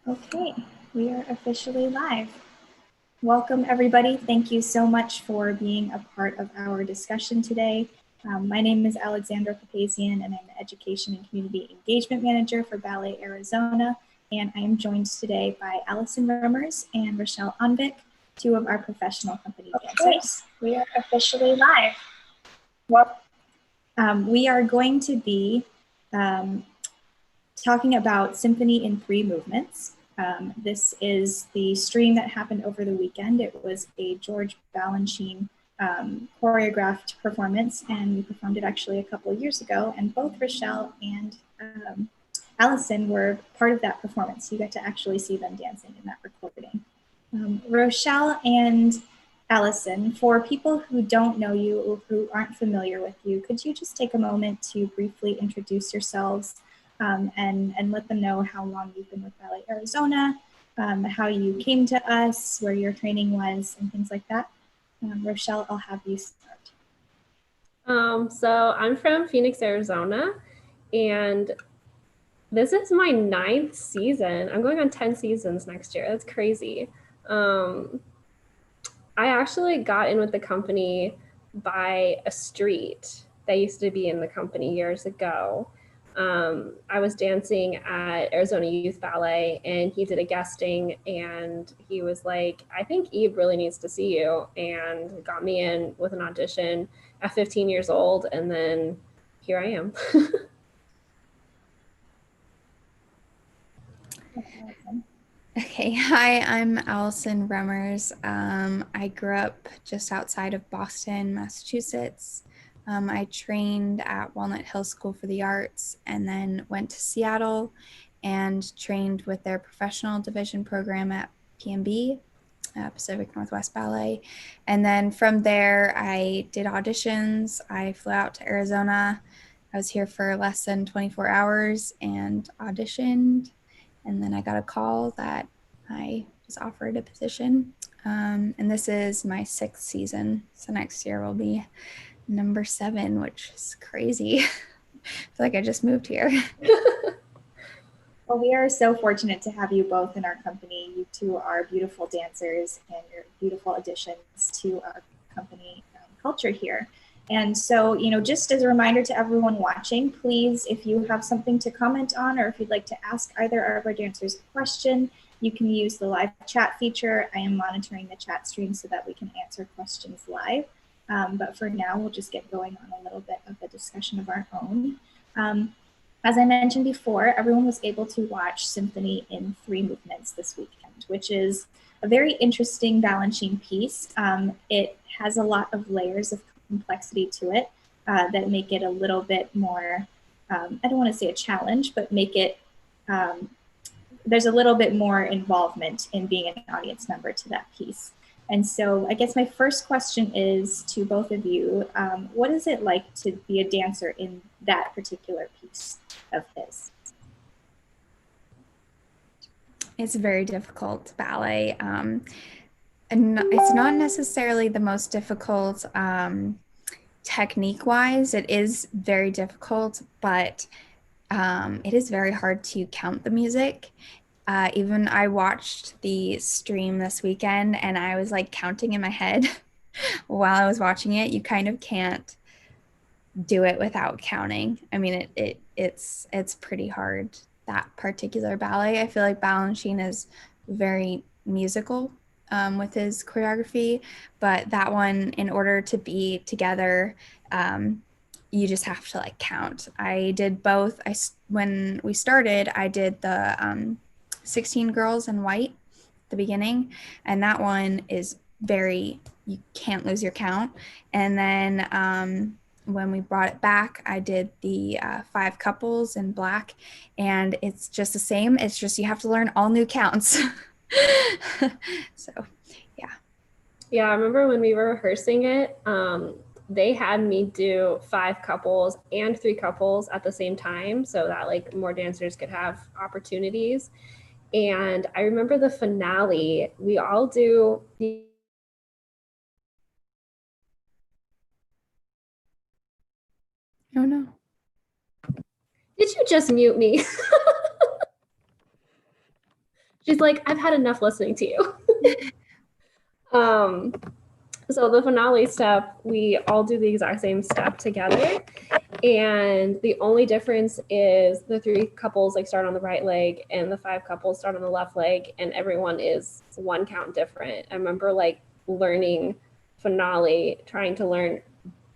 Okay, we are officially live. Welcome, everybody. Thank you so much for being a part of our discussion today. My name is Alexandra Papazian, and I'm the Education and Community Engagement Manager for Ballet Arizona. And I am joined today by Alison Remmers and Rochelle Anvik, two of our professional company dancers. We are officially live. Well, we are going to be talking about Symphony in 3 movements. This is the stream that happened over the weekend. It was a George Balanchine choreographed performance, and we performed it actually a couple of years ago, and both Rochelle and Alison were part of that performance. You get to actually see them dancing in that recording. Rochelle and Alison, for people who don't know you or who aren't familiar with you, could you just take a moment to briefly introduce yourselves and let them know how long you've been with Ballet Arizona, how you came to us, where your training was, and things like that. Rochelle, I'll have you start. So I'm from Phoenix, Arizona, and this is my 9th season. I'm going on 10 seasons next year. That's crazy. I actually got in with the company by a street that used to be in the company years ago. I was dancing at Arizona Youth Ballet, and he did a guesting, and he was like, I think Eve really needs to see you, and got me in with an audition at 15 years old, and then here I am. Okay, hi, I'm Alison Remmers. I grew up just outside of Boston, Massachusetts. I trained at Walnut Hill School for the Arts and then went to Seattle and trained with their professional division program at PNB, Pacific Northwest Ballet. And then from there, I did auditions. I flew out to Arizona. I was here for less than 24 hours and auditioned. And then I got a call that I was offered a position. And this is my 6th season. So next year will be number 7, which is crazy. I feel like I just moved here. Well, we are so fortunate to have you both in our company. You two are beautiful dancers, and you're beautiful additions to our company culture here. And so, just as a reminder to everyone watching, please, if you have something to comment on, or if you'd like to ask either of our dancers a question, you can use the live chat feature. I am monitoring the chat stream so that we can answer questions live. But for now, we'll just get going on a little bit of a discussion of our own. As I mentioned before, everyone was able to watch Symphony in 3 movements this weekend, which is a very interesting Balanchine piece. It has a lot of layers of complexity to it that make it a little bit more, I don't want to say a challenge, but make it, there's a little bit more involvement in being an audience member to that piece. And so I guess my first question is to both of you, what is it like to be a dancer in that particular piece of his? It's very difficult ballet. And it's not necessarily the most difficult technique wise. It is very difficult, but it is very hard to count the music. Even I watched the stream this weekend and I was like counting in my head while I was watching it. You kind of can't do it without counting. I mean, it's pretty hard, that particular ballet. I feel like Balanchine is very musical with his choreography, but that one, in order to be together, you just have to like count. I did both. When we started, I did the 16 girls in white at the beginning, and that one is very, you can't lose your count. And then when we brought it back, I did the 5 couples in black, and it's just the same. It's just you have to learn all new counts. So, yeah. Yeah, I remember when we were rehearsing it, they had me do 5 couples and 3 couples at the same time so that like more dancers could have opportunities. And I remember the finale, we all do the Oh no. Did you just mute me? She's like, I've had enough listening to you. So the finale step, we all do the exact same step together. And the only difference is the 3 couples like start on the right leg and the 5 couples start on the left leg, and everyone is 1 count different. I remember like learning finale, trying to learn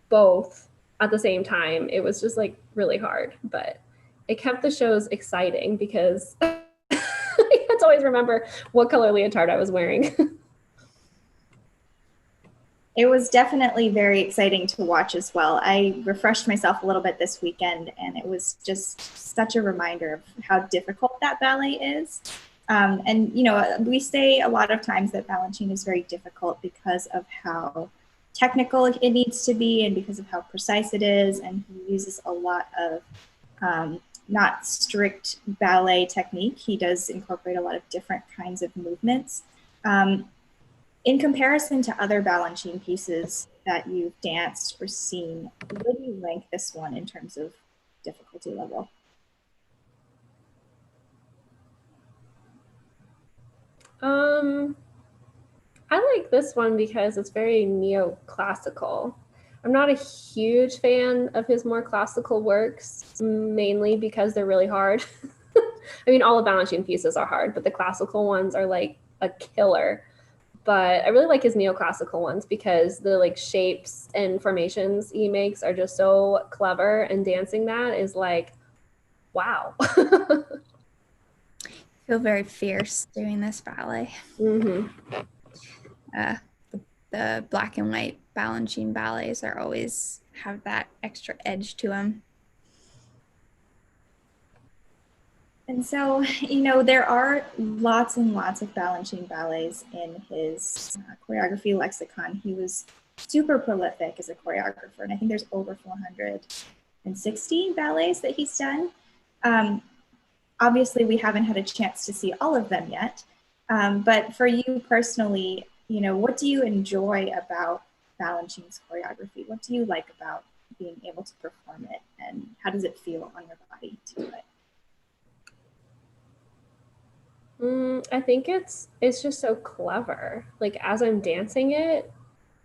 both at the same time. It was just like really hard, but it kept the shows exciting because I had to always remember what color leotard I was wearing. It was definitely very exciting to watch as well. I refreshed myself a little bit this weekend, and it was just such a reminder of how difficult that ballet is. And, you know, we say a lot of times that Balanchine is very difficult because of how technical it needs to be and because of how precise it is. And he uses a lot of not strict ballet technique. He does incorporate a lot of different kinds of movements. In comparison to other Balanchine pieces that you've danced or seen, where do you rank this one in terms of difficulty level? I like this one because it's very neoclassical. I'm not a huge fan of his more classical works, mainly because they're really hard. I mean, all of Balanchine pieces are hard, but the classical ones are like a killer. But I really like his neoclassical ones because the like shapes and formations he makes are just so clever, and dancing that is like, wow. Feel very fierce doing this ballet. Mm-hmm. The black and white Balanchine ballets are always have that extra edge to them. And so, you know, there are lots and lots of Balanchine ballets in his choreography lexicon. He was super prolific as a choreographer, and I think there's over 460 ballets that he's done. Obviously, we haven't had a chance to see all of them yet, but for you personally, you know, what do you enjoy about Balanchine's choreography? What do you like about being able to perform it, and how does it feel on your body to do it? I think it's just so clever. Like as I'm dancing it,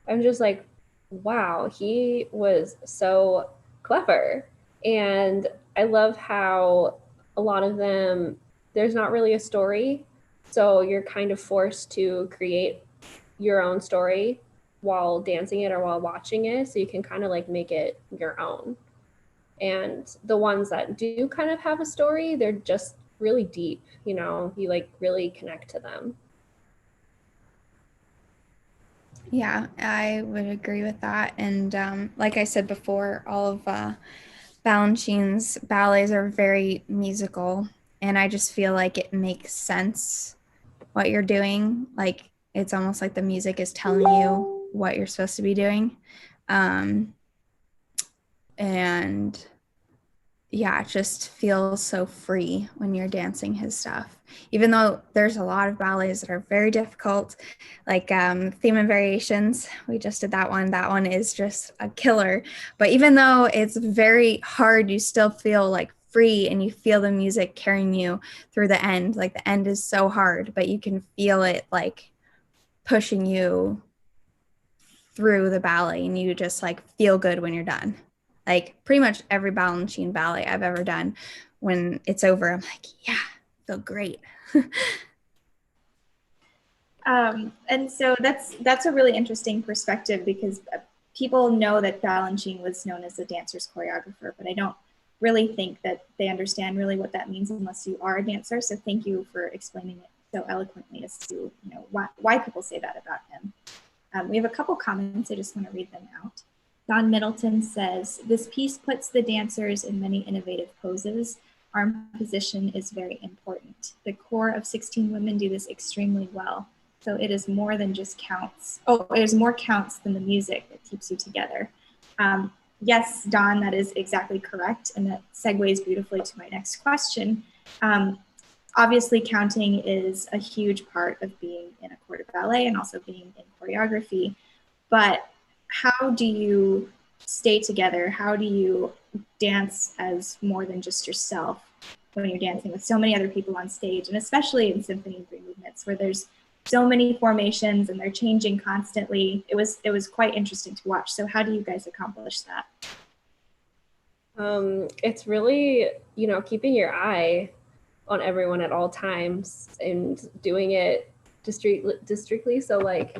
I'm just like, wow, he was so clever. And I love how a lot of them, there's not really a story. So you're kind of forced to create your own story while dancing it or while watching it. So you can kind of like make it your own. And the ones that do kind of have a story, they're just really deep, you know, you like really connect to them. Yeah, I would agree with that. And like I said before, all of Balanchine's ballets are very musical, and I just feel like it makes sense what you're doing. Like it's almost like the music is telling you what you're supposed to be doing. And yeah, it just feels so free when you're dancing his stuff. Even though there's a lot of ballets that are very difficult, like Theme and Variations, we just did that one. That one is just a killer. But even though it's very hard, you still feel like free, and you feel the music carrying you through the end. Like the end is so hard, but you can feel it like pushing you through the ballet, and you just like feel good when you're done. Like pretty much every Balanchine ballet I've ever done, when it's over, I'm like, yeah, I feel great. And so that's a really interesting perspective, because people know that Balanchine was known as a dancer's choreographer, but I don't really think that they understand really what that means unless you are a dancer. So thank you for explaining it so eloquently as to, you know, why people say that about him. We have a couple comments. I just want to read them out. Don Middleton says, this piece puts the dancers in many innovative poses. Arm position is very important. The core of 16 women do this extremely well. So it is more than just counts. Oh, there's more counts than the music that keeps you together. Yes, Don, that is exactly correct. And that segues beautifully to my next question. Obviously, counting is a huge part of being in a corps de ballet and also being in choreography. But how do you stay together? How do you dance as more than just yourself when you're dancing with so many other people on stage, and especially in Symphony and 3 movements where there's so many formations and they're changing constantly. It was quite interesting to watch. So how do you guys accomplish that? It's really, keeping your eye on everyone at all times and doing it discreetly. So like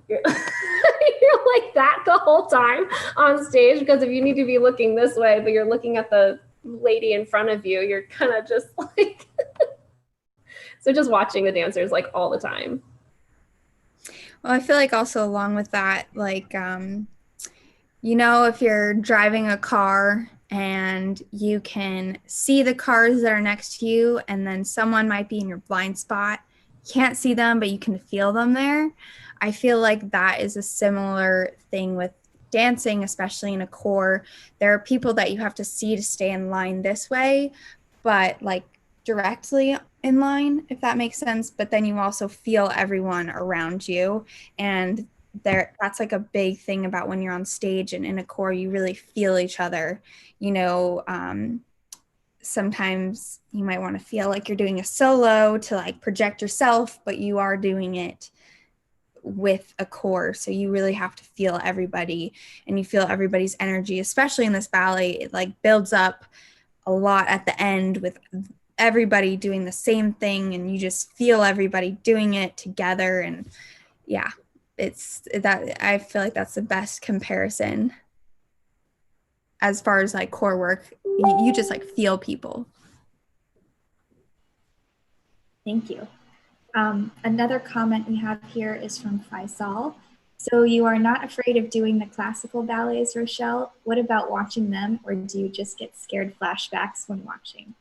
you're, you're like that the whole time on stage, because if you need to be looking this way, but you're looking at the lady in front of you, you're kind of just like, so just watching the dancers like all the time. Well, I feel like also along with that, like, if you're driving a car and you can see the cars that are next to you, and then someone might be in your blind spot, you can't see them, but you can feel them there. I feel like that is a similar thing with dancing, especially in a core. There are people that you have to see to stay in line this way, but like directly in line, if that makes sense. But then you also feel everyone around you, and that's like a big thing about when you're on stage and in a core, you really feel each other. Sometimes you might want to feel like you're doing a solo to like project yourself, but you are doing it with a core, so you really have to feel everybody, and you feel everybody's energy, especially in this ballet. It like builds up a lot at the end with everybody doing the same thing, and you just feel everybody doing it together. And yeah, it's that, I feel like that's the best comparison as far as like core work. You just like feel people. Thank you. Another comment we have here is from Faisal. So you are not afraid of doing the classical ballets, Rochelle? What about watching them, or do you just get scared flashbacks when watching?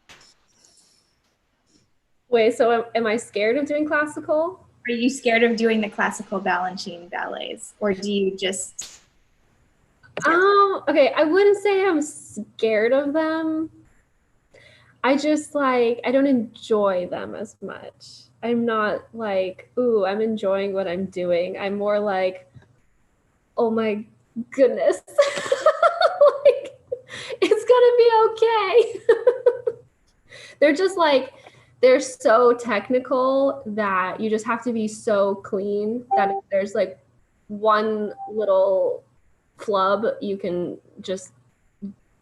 Wait, so am I scared of doing classical? Are you scared of doing the classical Balanchine ballets, or do you just? Okay, I wouldn't say I'm scared of them. I just like, I don't enjoy them as much. I'm not like, ooh, I'm enjoying what I'm doing. I'm more like, oh my goodness. Like, it's gonna be okay. They're just like, they're so technical that you just have to be so clean that if there's like one little flub, you can just,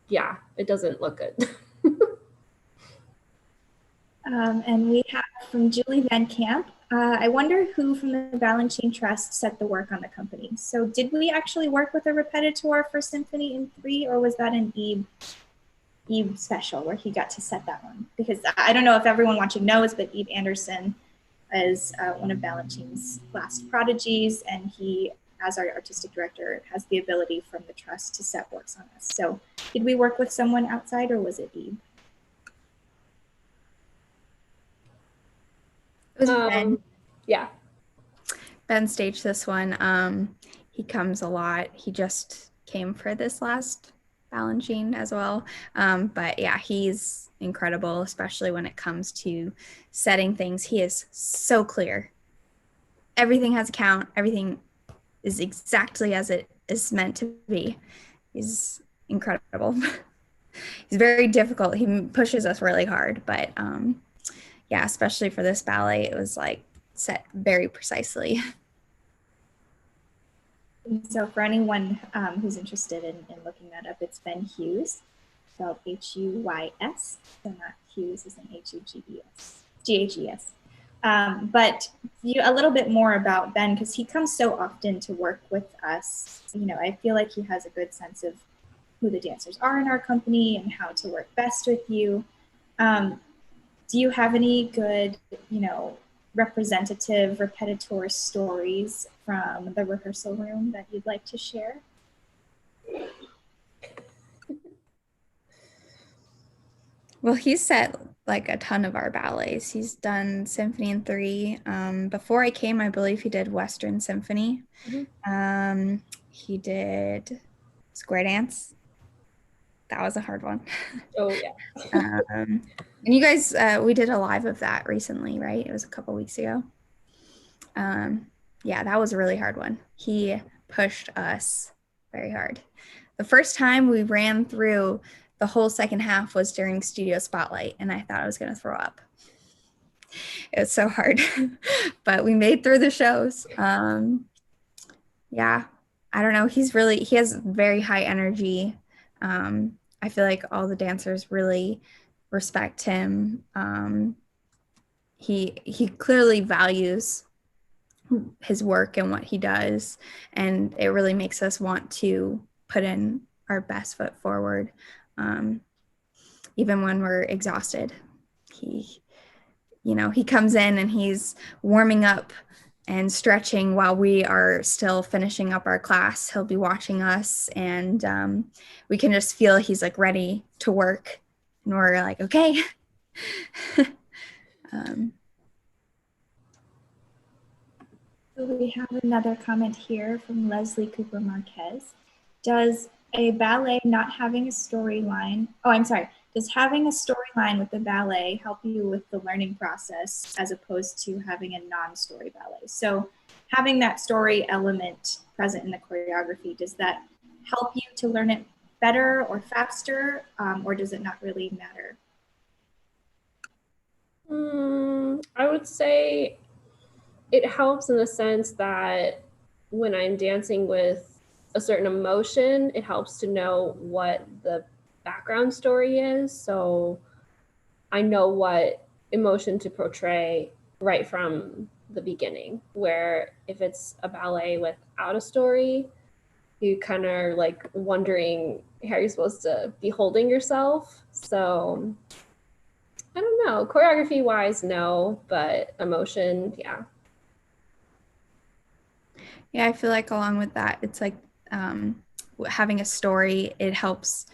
yeah, it doesn't look good. And we have from Julie Van Camp. I wonder who from the Balanchine Trust set the work on the company. So did we actually work with a repetiteur for Symphony in 3, or was that an Ebe special where he got to set that one? Because I don't know if everyone watching knows, but Ebe Anderson is one of Balanchine's last prodigies, and he, as our artistic director, has the ability from the trust to set works on us. So did we work with someone outside, or was it Ebe? It was Ben. Yeah. Ben staged this one. He comes a lot. He just came for this last Balanchine as well. But yeah, he's incredible, especially when it comes to setting things. He is so clear. Everything has a count. Everything is exactly as it is meant to be. He's incredible. He's very difficult. He pushes us really hard, but yeah, especially for this ballet, it was like set very precisely. So for anyone who's interested in looking that up, it's Ben Hughes, spelled H-U-Y-S, so not Hughes as in H-U-G-E-S, G-H-E-S. But a little bit more about Ben, because he comes so often to work with us. I feel like he has a good sense of who the dancers are in our company and how to work best with you. Do you have any good, representative repetiteur stories from the rehearsal room that you'd like to share? Well, he's set like a ton of our ballets. He's done Symphony in 3. Before I came, I believe he did Western Symphony. Mm-hmm. He did Square Dance. That was a hard one. Oh, yeah. And you guys, we did a live of that recently, right? It was a couple weeks ago. Yeah, that was a really hard one. He pushed us very hard. The first time we ran through the whole second half was during studio spotlight, and I thought I was going to throw up. It was so hard, but we made through the shows. Yeah, I don't know. He has very high energy. I feel like all the dancers really respect him. He clearly values his work and what he does, and it really makes us want to put in our best foot forward, even when we're exhausted. He comes in and he's warming up and stretching while we are still finishing up our class. He'll be watching us, and we can just feel he's like ready to work, and we're like, okay. So we have another comment here from Leslie Cooper Marquez. Does a ballet not having a storyline, does having a storyline with the ballet help you with the learning process as opposed to having a non-story ballet? So having that story element present in the choreography, does that help you to learn it better or faster, or does it not really matter? I would say it helps in the sense that when I'm dancing with a certain emotion, it helps to know what the background story is. So I know what emotion to portray right from the beginning. Where if it's a ballet without a story, you kind of are like wondering how you're supposed to be holding yourself. So I don't know. Choreography wise, no, but emotion, yeah. Yeah, I feel like along with that, it's like having a story, it helps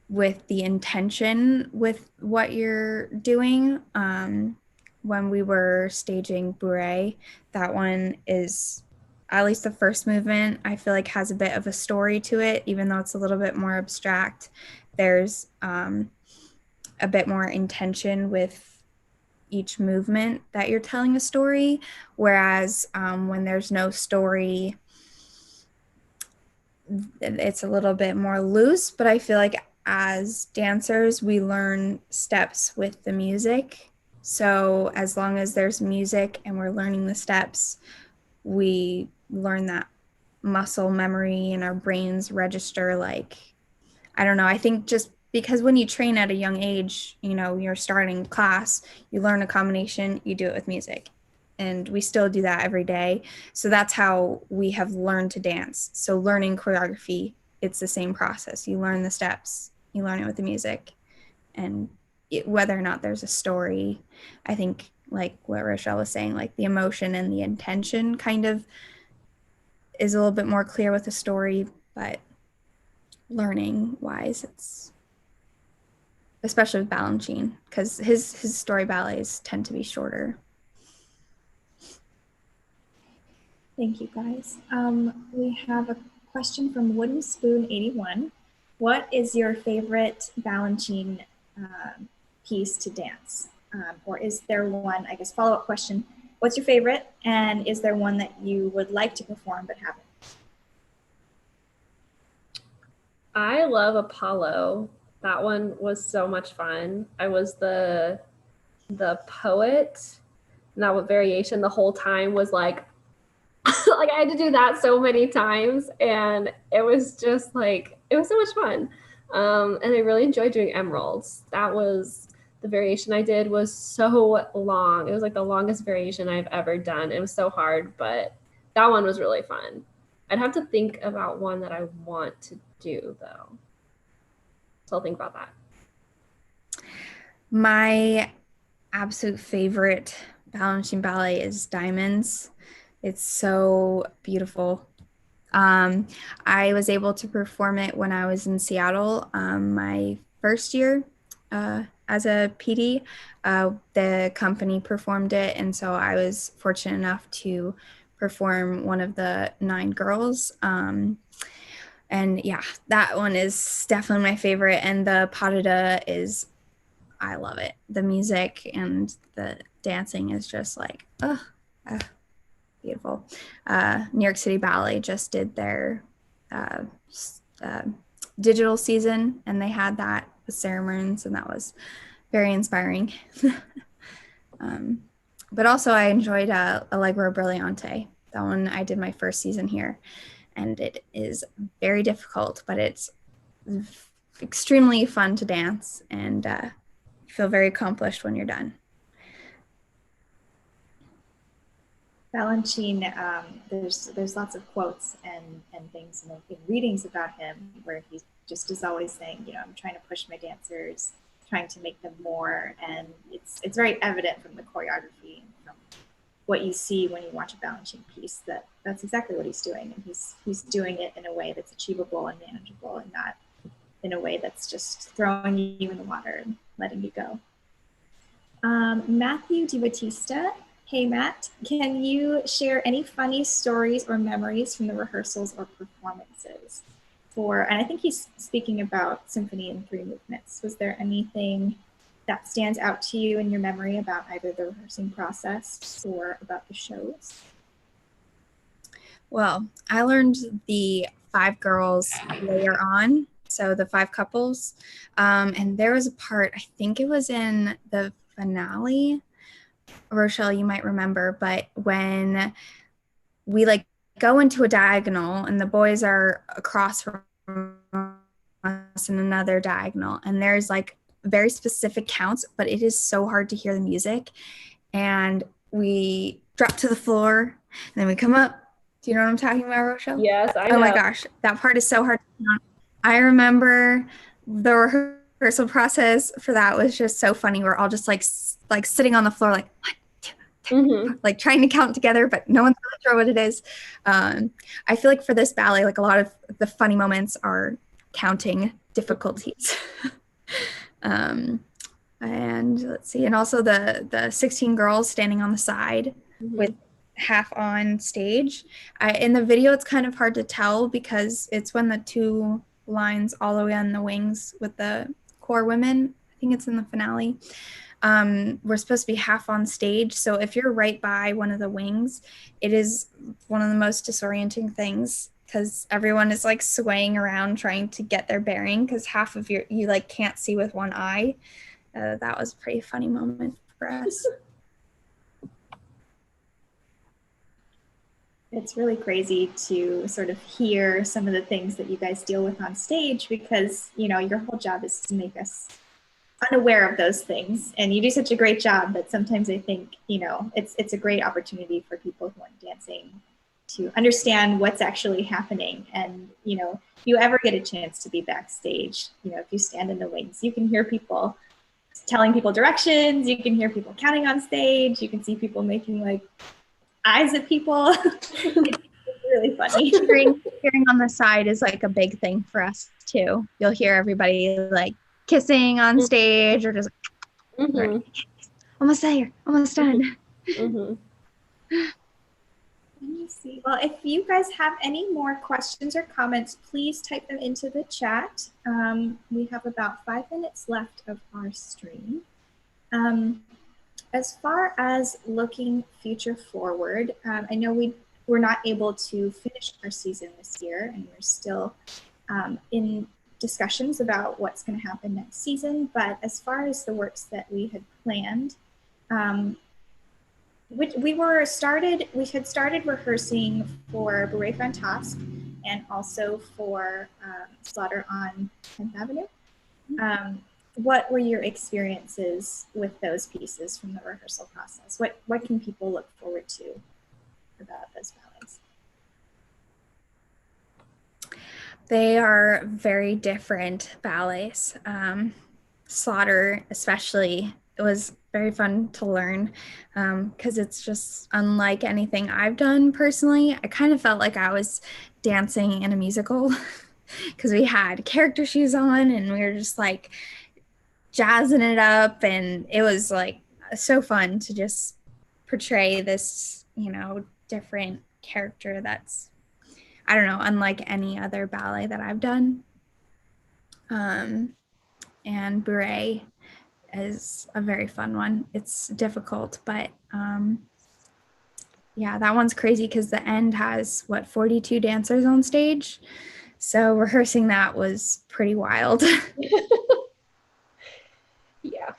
with the intention with what you're doing. When we were staging Bourrée, that one is, at least the first movement, I feel like has a bit of a story to it, even though it's a little bit more abstract. There's a bit more intention with each movement that you're telling a story, whereas when there's no story, it's a little bit more loose. But I feel like as dancers, we learn steps with the music. So as long as there's music and we're learning the steps, we learn that muscle memory and our brains register. Like, I don't know, I think just because when you train at a young age, you're starting class, you learn a combination, you do it with music. And we still do that every day. So that's how we have learned to dance. So learning choreography, it's the same process. You learn the steps, you learn it with the music. And whether or not there's a story, I think like what Rochelle was saying, like the emotion and the intention kind of is a little bit more clear with the story, but learning wise, it's especially with Balanchine, because his story ballets tend to be shorter. Thank you, guys. We have a question from Wooden Spoon 81. What is your favorite Balanchine piece to dance? Or is there one, I guess, follow-up question, what's your favorite? And is there one that you would like to perform but haven't? I love Apollo. That one was so much fun. I was the poet, and that variation the whole time was like like I had to do that so many times, and it was just like it was so much fun. And I really enjoyed doing emeralds. That was the variation I did was so long. It was like the longest variation I've ever done. It was so hard, but that one was really fun. I'd have to think about one that I want to do though. So I'll think about that. My absolute favorite Balanchine ballet is Diamonds. It's so beautiful. I was able to perform it when I was in Seattle, my first year as a PD. The company performed it, and so I was fortunate enough to perform one of the 9 girls. And yeah, that one is definitely my favorite. And the pas de deux is, I love it. The music and the dancing is just like, beautiful. New York City Ballet just did their digital season, and they had that with ceremonies, and that was very inspiring. But also I enjoyed Allegro Brillante. That one I did my first season here, and it is very difficult, but it's extremely fun to dance, and feel very accomplished when you're done. Balanchine, there's lots of quotes and things in readings about him where he just is always saying, you know, I'm trying to push my dancers, trying to make them more, and it's very evident from the choreography and from what you see when you watch a Balanchine piece that that's exactly what he's doing, and he's doing it in a way that's achievable and manageable, and not in a way that's just throwing you in the water and letting you go. Matthew DiBattista. Hey, Matt, can you share any funny stories or memories from the rehearsals or performances? And I think he's speaking about Symphony in 3 movements. Was there anything that stands out to you in your memory about either the rehearsing process or about the shows? Well, I learned the 5 girls later on, so the 5 couples, and there was a part, I think it was in the finale, Rochelle, you might remember, but when we like go into a diagonal and the boys are across from us in another diagonal, and there's like very specific counts, but it is so hard to hear the music, and we drop to the floor and then we come up. Do you know what I'm talking about, Rochelle? Yes, I know. Oh my gosh, that part is so hard to count. I remember the rehearsal process for that was just so funny. We're all just like sitting on the floor like, what? Like trying to count together, but no one's really sure what it is. I feel like for this ballet, like a lot of the funny moments are counting difficulties. And let's see, and also the 16 girls standing on the side with half on stage. In the video, it's kind of hard to tell because it's when the 2 lines all the way on the wings with the core women. I think it's in the finale. We're supposed to be half on stage. So if you're right by one of the wings, it is one of the most disorienting things because everyone is like swaying around trying to get their bearing because half of you like can't see with one eye. That was a pretty funny moment for us. It's really crazy to sort of hear some of the things that you guys deal with on stage because, you know, your whole job is to make us unaware of those things, and you do such a great job that sometimes I think, you know, it's a great opportunity for people who aren't dancing to understand what's actually happening. And, you know, if you ever get a chance to be backstage, you know, if you stand in the wings, you can hear people telling people directions, you can hear people counting on stage, you can see people making like eyes at people. It's really funny. Hearing on the side is like a big thing for us too. You'll hear everybody like kissing on stage or just right, almost there, almost done. Let me see. Well, if you guys have any more questions or comments, please type them into the chat. We have about 5 minutes left of our stream. As far as looking future forward, I know we're not able to finish our season this year, and we're still in discussions about what's going to happen next season. But as far as the works that we had planned, we had started rehearsing for Beret Fantasque and also for Slaughter on 10th Avenue. What were your experiences with those pieces from the rehearsal process? What can people look forward to about those ballets? They are very different ballets. Slaughter especially, it was very fun to learn because it's just unlike anything I've done personally. I kind of felt like I was dancing in a musical because we had character shoes on and we were just like jazzing it up, and it was like so fun to just portray this, you know, different character that's, I don't know, unlike any other ballet that I've done. And Beret is a very fun one. It's difficult, but yeah, that one's crazy because the end has 42 dancers on stage. So rehearsing that was pretty wild. Yeah.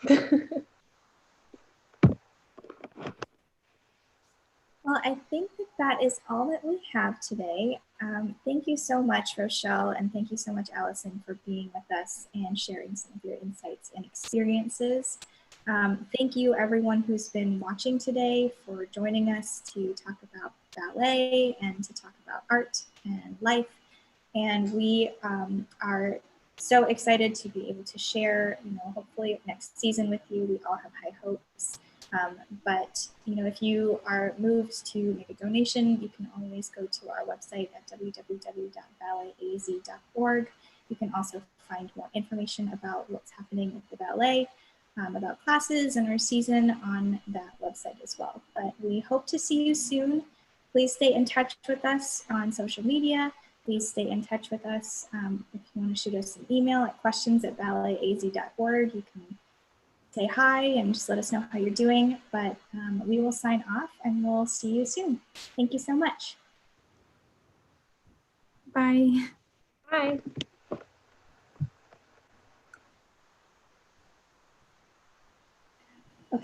Well, I think that is all that we have today. Thank you so much, Rochelle, and thank you so much, Alison, for being with us and sharing some of your insights and experiences. Thank you, everyone who's been watching today, for joining us to talk about ballet and to talk about art and life. And we are so excited to be able to share, hopefully next season with you. We all have high hopes. But if you are moved to make a donation, you can always go to our website at www.balletaz.org. You can also find more information about what's happening with the ballet, about classes and our season on that website as well. But we hope to see you soon. Please stay in touch with us on social media. Please stay in touch with us. If you want to shoot us an email at questions@balletaz.org, you can say hi and just let us know how you're doing. But we will sign off and we'll see you soon. Thank you so much. Bye. Bye.